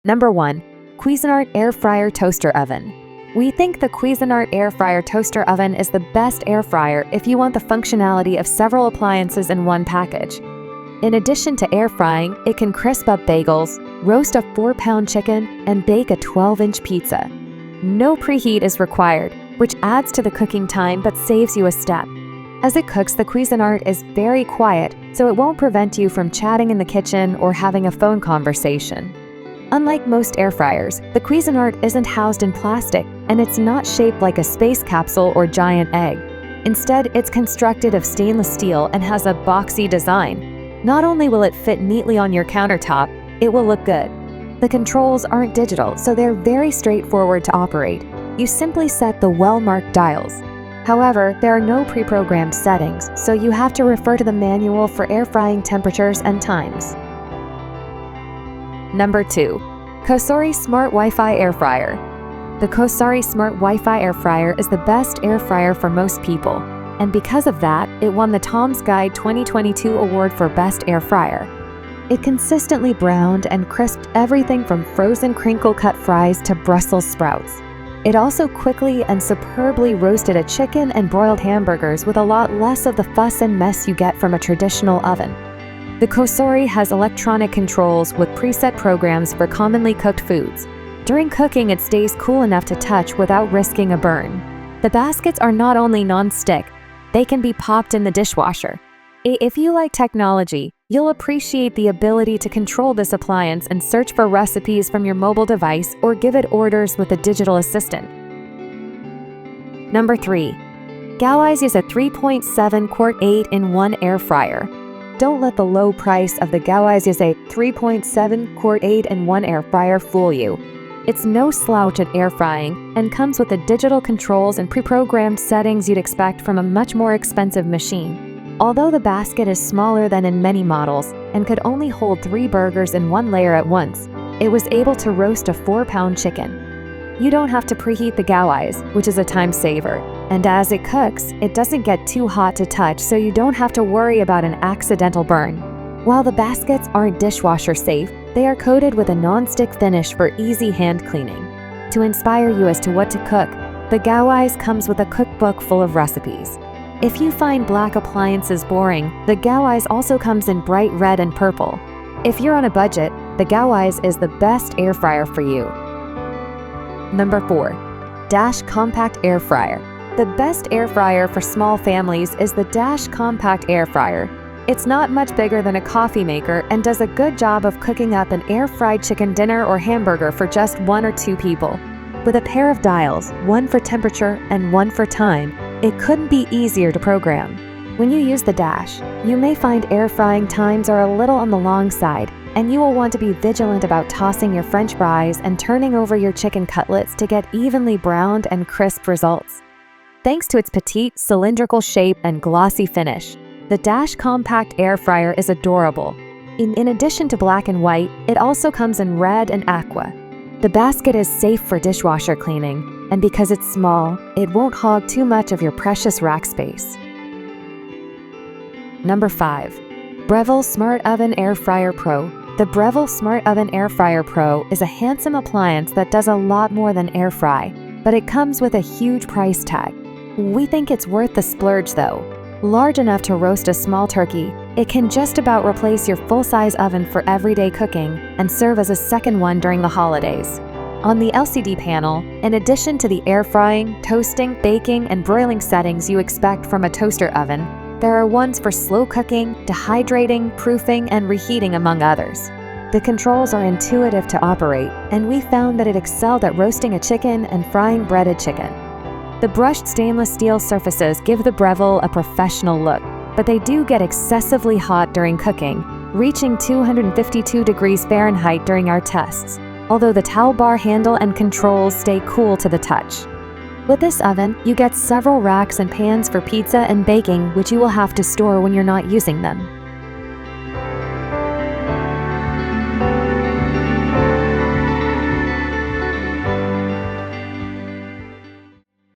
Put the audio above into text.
Number 1. Cuisinart Air Fryer Toaster Oven. We think the Cuisinart Air Fryer Toaster Oven is the best air fryer if you want the functionality of several appliances in one package. In addition to air frying, it can crisp up bagels, roast a 4-pound chicken, and bake a 12-inch pizza. No preheat is required, which adds to the cooking time but saves you a step. As it cooks, the Cuisinart is very quiet, so it won't prevent you from chatting in the kitchen or having a phone conversation. Unlike most air fryers, the Cuisinart isn't housed in plastic, and it's not shaped like a space capsule or giant egg. Instead, it's constructed of stainless steel and has a boxy design. Not only will it fit neatly on your countertop, it will look good. The controls aren't digital, so they're very straightforward to operate. You simply set the well-marked dials. However, there are no pre-programmed settings, so you have to refer to the manual for air frying temperatures and times. Number 2. Cosori Smart Wi-Fi Air Fryer. The Cosori Smart Wi-Fi Air Fryer is the best air fryer for most people, and because of that, it won the Tom's Guide 2022 award for Best Air Fryer. It consistently browned and crisped everything from frozen crinkle-cut fries to Brussels sprouts. It also quickly and superbly roasted a chicken and broiled hamburgers with a lot less of the fuss and mess you get from a traditional oven. The Cosori has electronic controls with preset programs for commonly cooked foods. During cooking, it stays cool enough to touch without risking a burn. The baskets are not only non-stick, they can be popped in the dishwasher. If you like technology, you'll appreciate the ability to control this appliance and search for recipes from your mobile device or give it orders with a digital assistant. Number 3. GoWISE is a 3.7 quart 8-in-1 air fryer. Don't let the low price of the GoWISE is a 3.7 quart 8-in-1 air fryer fool you. It's no slouch at air frying and comes with the digital controls and pre-programmed settings you'd expect from a much more expensive machine. Although the basket is smaller than in many models and could only hold 3 burgers in one layer at once, it was able to roast a 4-pound chicken. You don't have to preheat the GoWISE, which is a time saver, and as it cooks, it doesn't get too hot to touch, so you don't have to worry about an accidental burn. While the baskets aren't dishwasher safe, they are coated with a non-stick finish for easy hand cleaning. To inspire you as to what to cook, the GoWISE comes with a cookbook full of recipes. If you find black appliances boring, the GoWISE also comes in bright red and purple. If you're on a budget, the GoWISE is the best air fryer for you. Number 4. Dash Compact Air Fryer. The best air fryer for small families is the Dash Compact Air Fryer. It's not much bigger than a coffee maker and does a good job of cooking up an air-fried chicken dinner or hamburger for just 1 or 2 people. With a pair of dials, one for temperature and one for time, it couldn't be easier to program. When you use the Dash, you may find air frying times are a little on the long side, and you will want to be vigilant about tossing your French fries and turning over your chicken cutlets to get evenly browned and crisp results. Thanks to its petite, cylindrical shape and glossy finish, the Dash Compact Air Fryer is adorable. In addition to black and white, it also comes in red and aqua. The basket is safe for dishwasher cleaning, and because it's small, it won't hog too much of your precious rack space. Number 5. Breville Smart Oven Air Fryer Pro. The Breville Smart Oven Air Fryer Pro is a handsome appliance that does a lot more than air fry, but it comes with a huge price tag. We think it's worth the splurge though. Large enough to roast a small turkey, it can just about replace your full-size oven for everyday cooking and serve as a second one during the holidays. On the LCD panel, in addition to the air frying, toasting, baking, and broiling settings you expect from a toaster oven, there are ones for slow cooking, dehydrating, proofing, and reheating, among others. The controls are intuitive to operate, and we found that it excelled at roasting a chicken and frying breaded chicken. The brushed stainless steel surfaces give the Breville a professional look, but they do get excessively hot during cooking, reaching 252 degrees Fahrenheit during our tests, although the towel bar handle and controls stay cool to the touch. With this oven, you get several racks and pans for pizza and baking, which you will have to store when you're not using them.